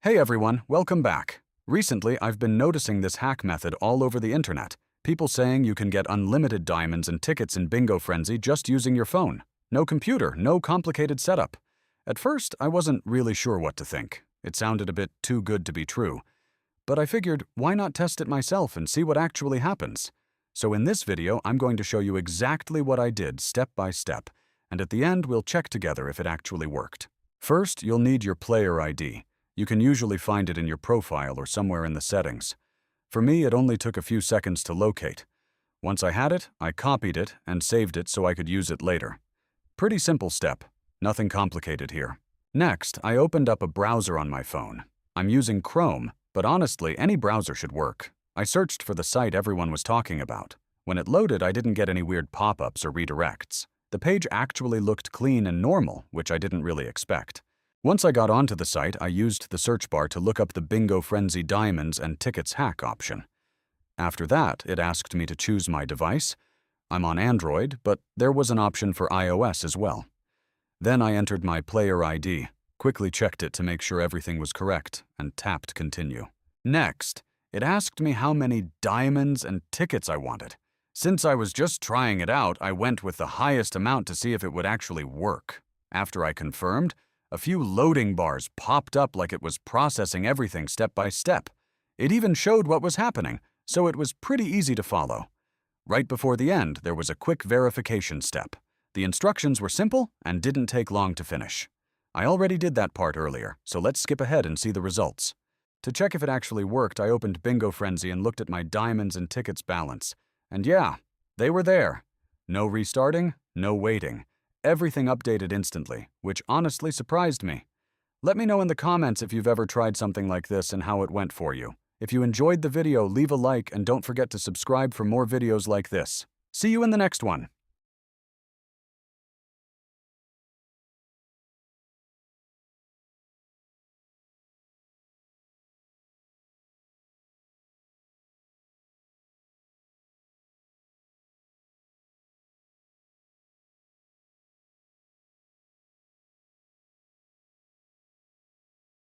Hey everyone, welcome back. Recently, I've been noticing this hack method all over the internet. People saying you can get unlimited diamonds and tickets in Bingo Frenzy just using your phone. No computer, no complicated setup. At first, I wasn't really sure what to think. It sounded a bit too good to be true. But I figured, why not test it myself and see what actually happens? So in this video, I'm going to show you exactly what I did step by step, and at the end, we'll check together if it actually worked. First, you'll need your player ID. You can usually find it in your profile or somewhere in the settings. For me, it only took a few seconds to locate. Once I had it, I copied it and saved it so I could use it later. Pretty simple step. Nothing complicated here. Next, I opened up a browser on my phone. I'm using Chrome, but honestly, any browser should work. I searched for the site everyone was talking about. When it loaded, I didn't get any weird pop-ups or redirects. The page actually looked clean and normal, which I didn't really expect. Once I got onto the site, I used the search bar to look up the Bingo Frenzy Diamonds and Tickets hack option. After that, it asked me to choose my device. I'm on Android, but there was an option for iOS as well. Then I entered my player ID, quickly checked it to make sure everything was correct, and tapped Continue. Next, it asked me how many diamonds and tickets I wanted. Since I was just trying it out, I went with the highest amount to see if it would actually work. After I confirmed, a few loading bars popped up like it was processing everything step by step. It even showed what was happening, so it was pretty easy to follow. Right before the end, there was a quick verification step. The instructions were simple and didn't take long to finish. I already did that part earlier, so let's skip ahead and see the results. To check if it actually worked, I opened Bingo Frenzy and looked at my diamonds and tickets balance. And yeah, they were there. No restarting, no waiting. Everything updated instantly, which honestly surprised me. Let me know in the comments if you've ever tried something like this and how it went for you. If you enjoyed the video, leave a like and don't forget to subscribe for more videos like this. See you in the next one.